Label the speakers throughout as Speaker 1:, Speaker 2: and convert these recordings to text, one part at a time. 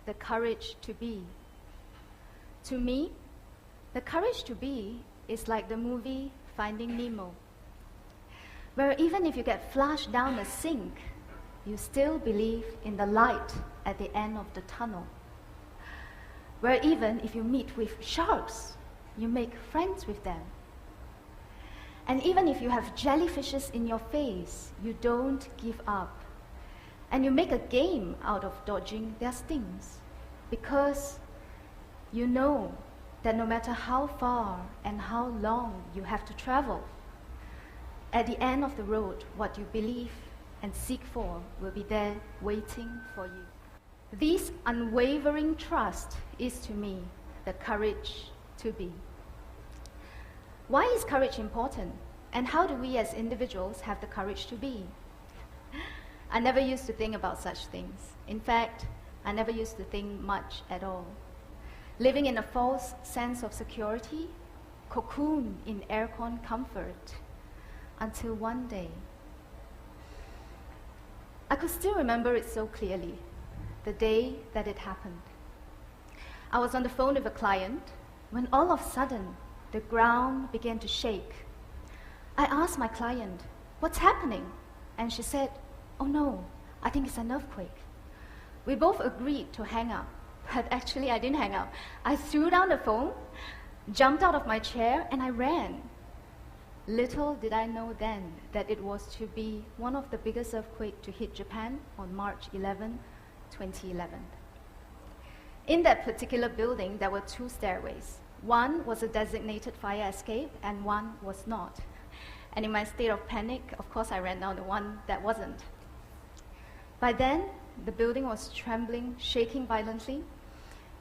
Speaker 1: the courage to be. To me, the courage to be is like the movie Finding Nemo, where even if you get flushed down a sink, you still believe in the light at the end of the tunnel. Where even if you meet with sharks, you make friends with them. And even if you have jellyfishes in your face, you don't give up. And you make a game out of dodging their stings, because you know that no matter how far and how long you have to travel, at the end of the road, what you believe and seek for will be there waiting for you. This unwavering trust is to me the courage to be. Why is courage important? And how do we as individuals have the courage to be? I never used to think about such things. In fact, I never used to think much at all. Living in a false sense of security, cocoon in aircon comfort, until one day. I could still remember it so clearly, the day that it happened. I was on the phone with a client when all of a sudden the ground began to shake. I asked my client, "What's happening?" And she said, "Oh no, I think it's an earthquake." We both agreed to hang up, but actually I didn't hang up. I threw down the phone, jumped out of my chair, and I ran. Little did I know then that it was to be one of the biggest earthquakes to hit Japan on March 11, 2011. In that particular building, there were two stairways. One was a designated fire escape, and one was not. And in my state of panic, of course, I ran down the one that wasn't. By then, the building was trembling, shaking violently,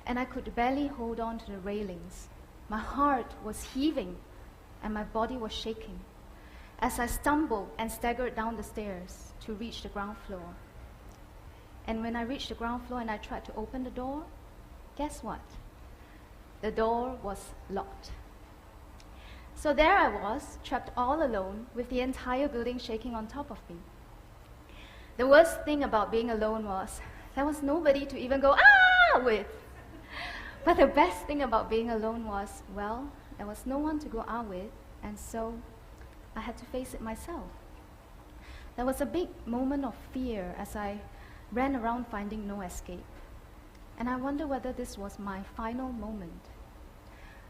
Speaker 1: and I could barely hold on to the railings. My heart was heaving, and my body was shaking as I stumbled and staggered down the stairs to reach the ground floor. And when I reached the ground floor and I tried to open the door, guess what? The door was locked. So there I was, trapped all alone, with the entire building shaking on top of me. The worst thing about being alone was there was nobody to even go, "Ah!" with. But the best thing about being alone was, well, there was no one to go out with, and so I had to face it myself. There was a big moment of fear as I ran around finding no escape. And I wonder whether this was my final moment.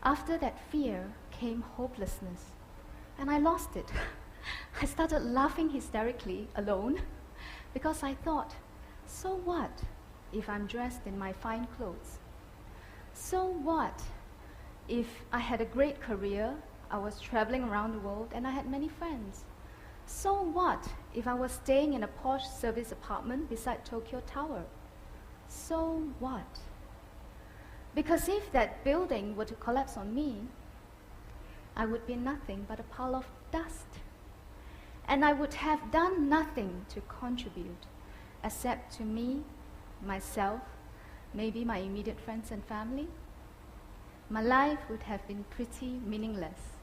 Speaker 1: After that fear came hopelessness, and I lost it. I started laughing hysterically alone because I thought, so what if I'm dressed in my fine clothes? So what if I had a great career, I was traveling around the world, and I had many friends? So what if I was staying in a posh service apartment beside Tokyo Tower? So what? Because if that building were to collapse on me, I would be nothing but a pile of dust. And I would have done nothing to contribute except to me, myself, maybe my immediate friends and family. My life would have been pretty meaningless.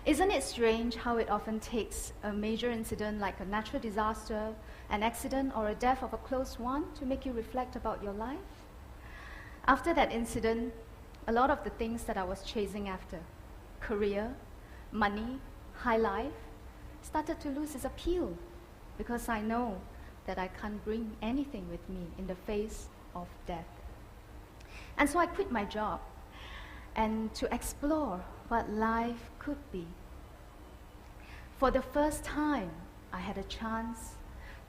Speaker 1: Isn't it strange how it often takes a major incident like a natural disaster, an accident, or a death of a close one to make you reflect about your life? After that incident, a lot of the things that I was chasing after, career, money, high life, started to lose its appeal because I know that I can't bring anything with me in the face of death. And so I quit my job and to explore what life could be. For the first time, I had a chance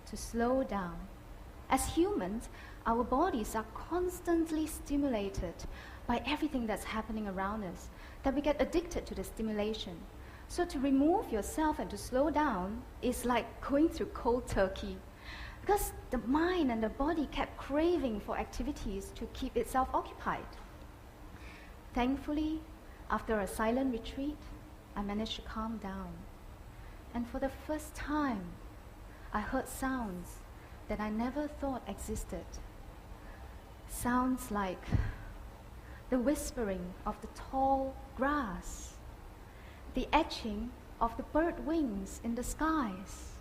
Speaker 1: to slow down. As humans, our bodies are constantly stimulated by everything that's happening around us, that we get addicted to the stimulation. So to remove yourself and to slow down is like going through cold turkey, because the mind and the body kept craving for activities to keep itself occupied. Thankfully, after a silent retreat, I managed to calm down. And for the first time, I heard sounds that I never thought existed. Sounds like the whispering of the tall grass, the etching of the bird wings in the skies,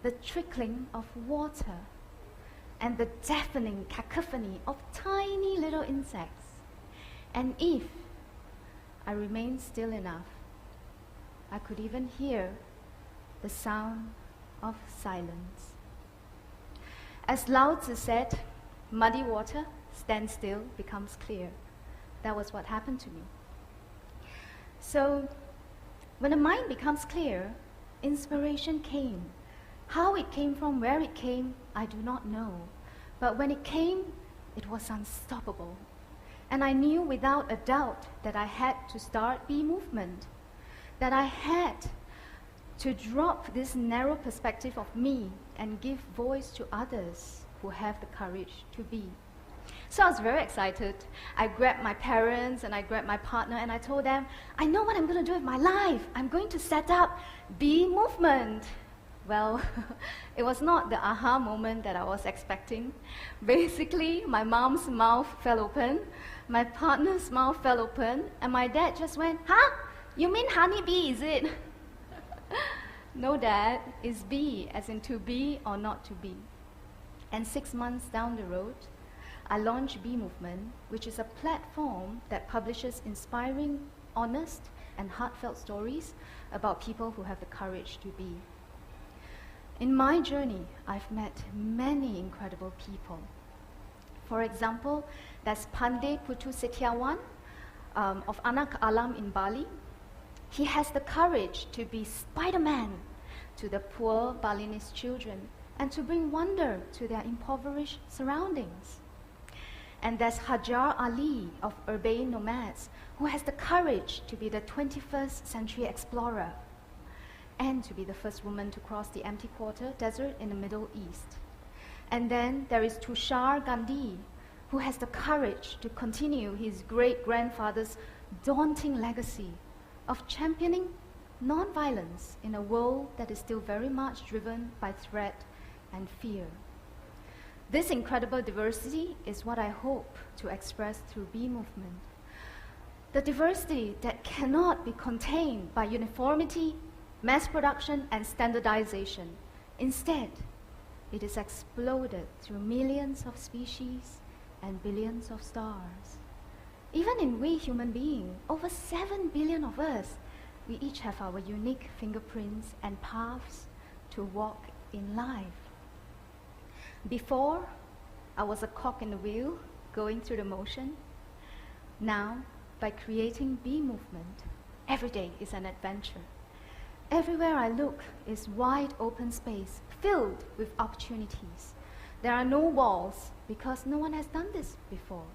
Speaker 1: the trickling of water, and the deafening cacophony of tiny little insects. And if I remained still enough, I could even hear the sound of silence. As Lao Tzu said, muddy water stands still, becomes clear. That was what happened to me. So, when the mind becomes clear, inspiration came. How it came from, where it came, I do not know. But when it came, it was unstoppable. And I knew without a doubt that I had to start Be Movement, that I had to drop this narrow perspective of me and give voice to others who have the courage to be. So I was very excited. I grabbed my parents and I grabbed my partner and I told them, I know what I'm going to do with my life. I'm going to set up Be Movement. Well, it was not the aha moment that I was expecting. Basically, my mom's mouth fell open, my partner's mouth fell open, and my dad just went, huh? You mean honeybee, is it? No, Dad, it's be, as in to be or not to be. And 6 months down the road, I launched Be Movement, which is a platform that publishes inspiring, honest, and heartfelt stories about people who have the courage to be. In my journey, I've met many incredible people. For example, there's Pandey Putu Setiawan of Anak Alam in Bali. He has the courage to be Spider-Man to the poor Balinese children and to bring wonder to their impoverished surroundings. And there's Hajar Ali of Urban Nomads, who has the courage to be the 21st century explorer and to be the first woman to cross the empty quarter desert in the Middle East. And then there is Tushar Gandhi, who has the courage to continue his great-grandfather's daunting legacy of championing non-violence in a world that is still very much driven by threat and fear. This incredible diversity is what I hope to express through Be Movement. The diversity that cannot be contained by uniformity, mass production, and standardization. Instead, it is exploded through millions of species and billions of stars. Even in we human beings, over 7 billion of us, we each have our unique fingerprints and paths to walk in life. Before, I was a cog in the wheel, going through the motion. Now, by creating Be Movement, every day is an adventure. Everywhere I look is wide open space, filled with opportunities. There are no walls, because no one has done this before.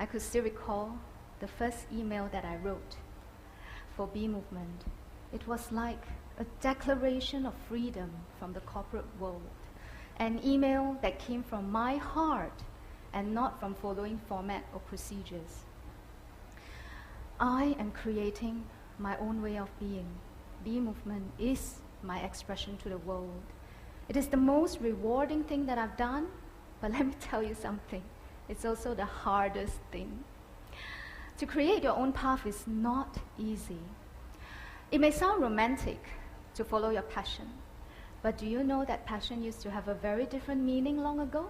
Speaker 1: I could still recall the first email that I wrote for Be Movement. It was like a declaration of freedom from the corporate world. An email that came from my heart and not from following format or procedures. I am creating my own way of being. Be Movement is my expression to the world. It is the most rewarding thing that I've done, but let me tell you something. It's also the hardest thing. To create your own path is not easy. It may sound romantic to follow your passion, but do you know that passion used to have a very different meaning long ago?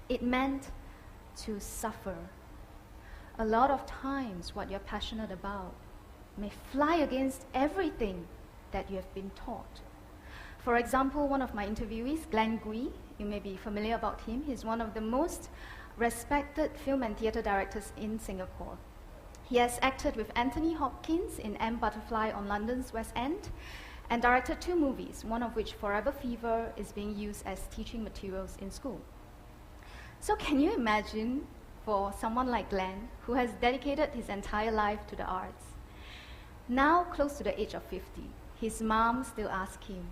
Speaker 1: It meant to suffer. A lot of times what you're passionate about may fly against everything that you have been taught. For example, one of my interviewees, Glen Goei, you may be familiar about him. He's one of the most respected film and theatre directors in Singapore. He has acted with Anthony Hopkins in M. Butterfly on London's West End and directed 2 movies, one of which, Forever Fever, is being used as teaching materials in school. So can you imagine for someone like Glen, who has dedicated his entire life to the arts? Now, close to the age of 50, his mom still asks him,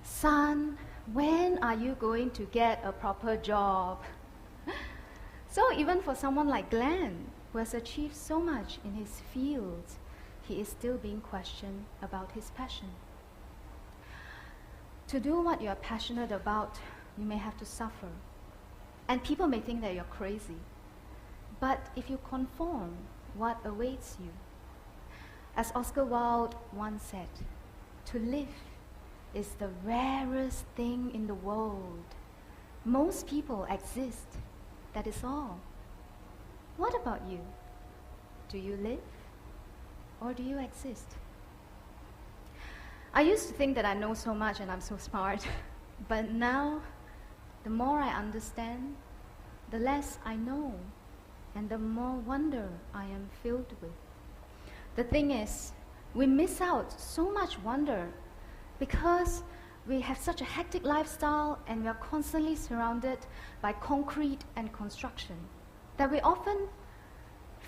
Speaker 1: "Son, when are you going to get a proper job?" So even for someone like Glen, who has achieved so much in his fields, he is still being questioned about his passion. To do what you are passionate about, you may have to suffer. And people may think that you're crazy. But if you conform, what awaits you? As Oscar Wilde once said, "To live is the rarest thing in the world. Most people exist. That is all. What about you? Do you live or do you exist? I used to think that I know so much and I'm so smart, but now the more I understand, the less I know, and the more wonder I am filled with. The thing is, we miss out so much wonder because we have such a hectic lifestyle and we are constantly surrounded by concrete and construction that we often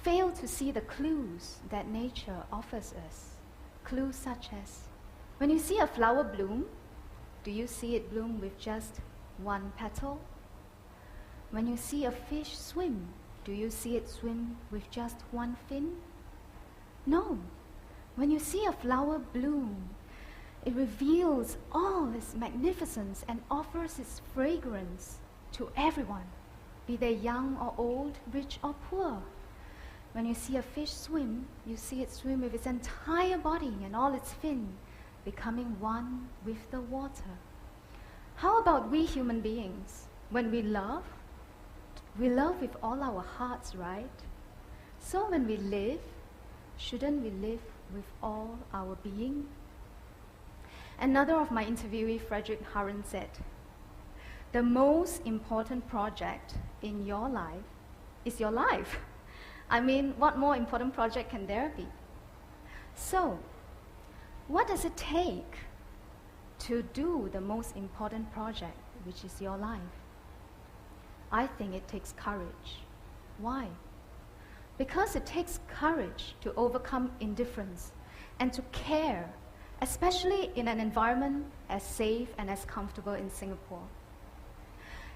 Speaker 1: fail to see the clues that nature offers us. Clues such as, when you see a flower bloom, do you see it bloom with just one petal? When you see a fish swim, do you see it swim with just one fin? No. When you see a flower bloom, it reveals all its magnificence and offers its fragrance to everyone, be they young or old, rich or poor. When you see a fish swim, you see it swim with its entire body and all its fin, becoming one with the water. How about we human beings? When we love with all our hearts, right? So when we live, shouldn't we live with all our being? Another of my interviewee, Frederick Harron, said, the most important project in your life is your life. I mean, what more important project can there be? So, what does it take to do the most important project, which is your life? I think it takes courage. Why? Because it takes courage to overcome indifference and to care, especially in an environment as safe and as comfortable in Singapore.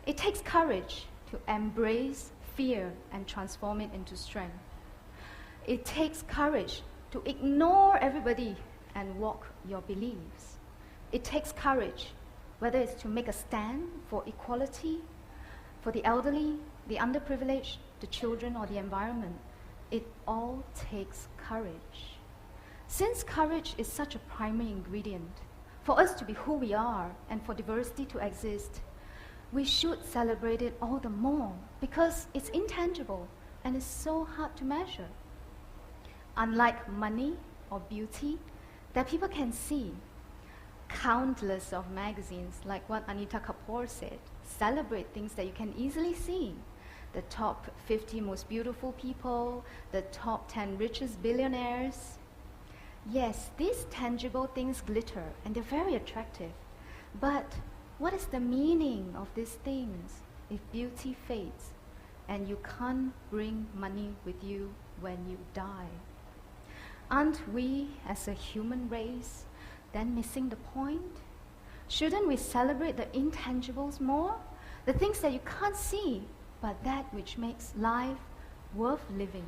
Speaker 1: It takes courage to embrace fear and transform it into strength. It takes courage to ignore everybody and walk your beliefs. It takes courage, whether it's to make a stand for equality, for the elderly, the underprivileged, the children, or the environment. It all takes courage. Since courage is such a primary ingredient for us to be who we are and for diversity to exist, we should celebrate it all the more because it's intangible and it's so hard to measure. Unlike money or beauty that people can see, countless of magazines, like what Anita Kapoor said, celebrate things that you can easily see. The top 50 most beautiful people, the top 10 richest billionaires. Yes, these tangible things glitter and they're very attractive. But what is the meaning of these things if beauty fades and you can't bring money with you when you die? Aren't we, as a human race, then missing the point? Shouldn't we celebrate the intangibles more? The things that you can't see, but that which makes life worth living.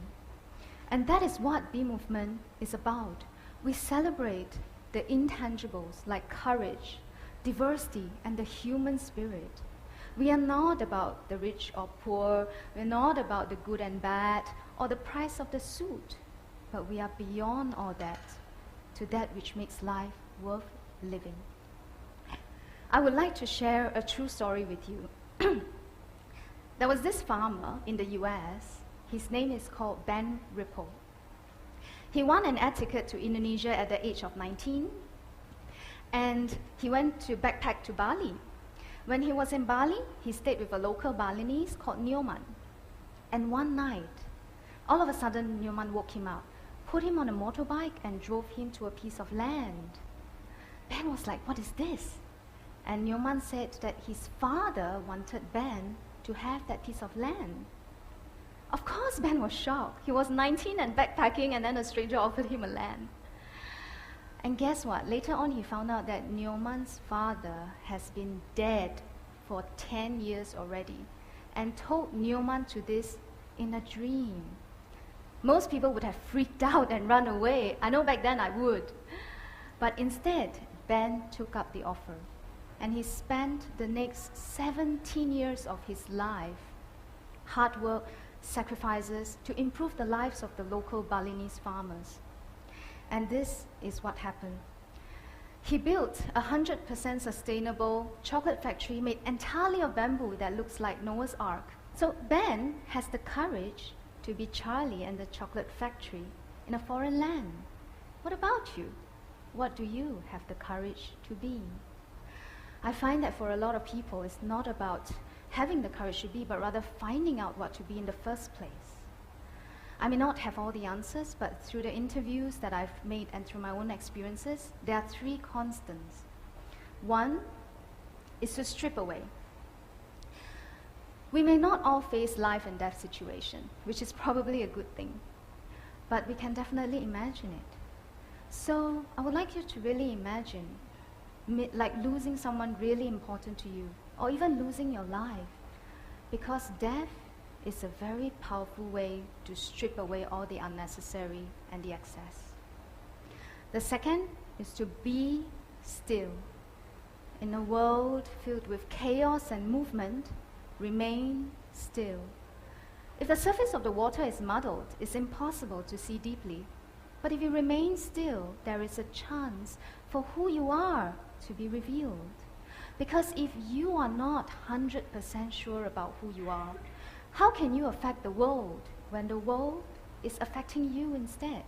Speaker 1: And that is what Be Movement is about. We celebrate the intangibles like courage, diversity, and the human spirit. We are not about the rich or poor, we're not about the good and bad, or the price of the suit, but we are beyond all that, to that which makes life worth living. I would like to share a true story with you. There was this farmer in the US. His name is called Ben Ripple. He won an air ticket to Indonesia at the age of 19, and he went to backpack to Bali. When he was in Bali, he stayed with a local Balinese called Noam. And one night, all of a sudden, Noam woke him up, put him on a motorbike, and drove him to a piece of land. Ben was like, "What is this?" And Noam said that his father wanted Ben to have that piece of land. Of course, Ben was shocked. He was 19 and backpacking, and then a stranger offered him a land. And guess what? Later on, he found out that Noam's father has been dead for 10 years already, and told Noam to this in a dream. Most people would have freaked out and run away. I know back then I would. But instead, Ben took up the offer. And he spent the next 17 years of his life, hard work, sacrifices, to improve the lives of the local Balinese farmers. And this is what happened. He built a 100% sustainable chocolate factory made entirely of bamboo that looks like Noah's Ark. So Ben has the courage to be Charlie and the chocolate factory in a foreign land. What about you? What do you have the courage to be? I find that for a lot of people, it's not about having the courage to be, but rather finding out what to be in the first place. I may not have all the answers, but through the interviews that I've made and through my own experiences, there are 3 constants. One is to strip away. We may not all face life and death situation, which is probably a good thing, but we can definitely imagine it. So I would like you to really imagine like losing someone really important to you, or even losing your life, because death is a very powerful way to strip away all the unnecessary and the excess. The second is to be still. In a world filled with chaos and movement, remain still. If the surface of the water is muddled, it's impossible to see deeply. But if you remain still, there is a chance for who you are to be revealed. Because if you are not 100% sure about who you are, how can you affect the world when the world is affecting you instead?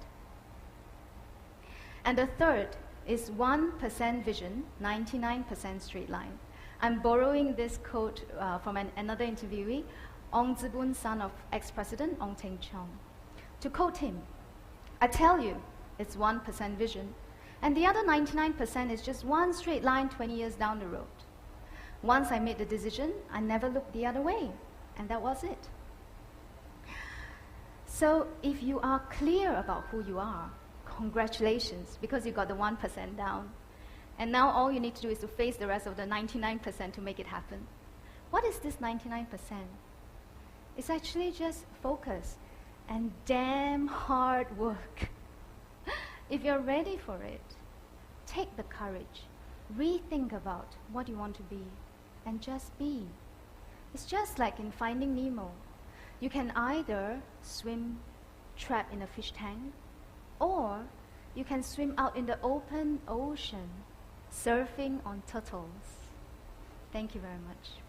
Speaker 1: And the third is 1% vision, 99% straight line. I'm borrowing this quote from another interviewee, Ong Boon, son of ex-president Ong Teng Cheong. To quote him, "I tell you, it's 1% vision, and the other 99% is just one straight line 20 years down the road. Once I made the decision, I never looked the other way, and that was it." So if you are clear about who you are, congratulations, because you got the 1% down. And now all you need to do is to face the rest of the 99% to make it happen. What is this 99%? It's actually just focus and damn hard work. If you're ready for it, take the courage, rethink about what you want to be, and just be. It's just like in Finding Nemo. You can either swim trapped in a fish tank, or you can swim out in the open ocean, surfing on turtles. Thank you very much.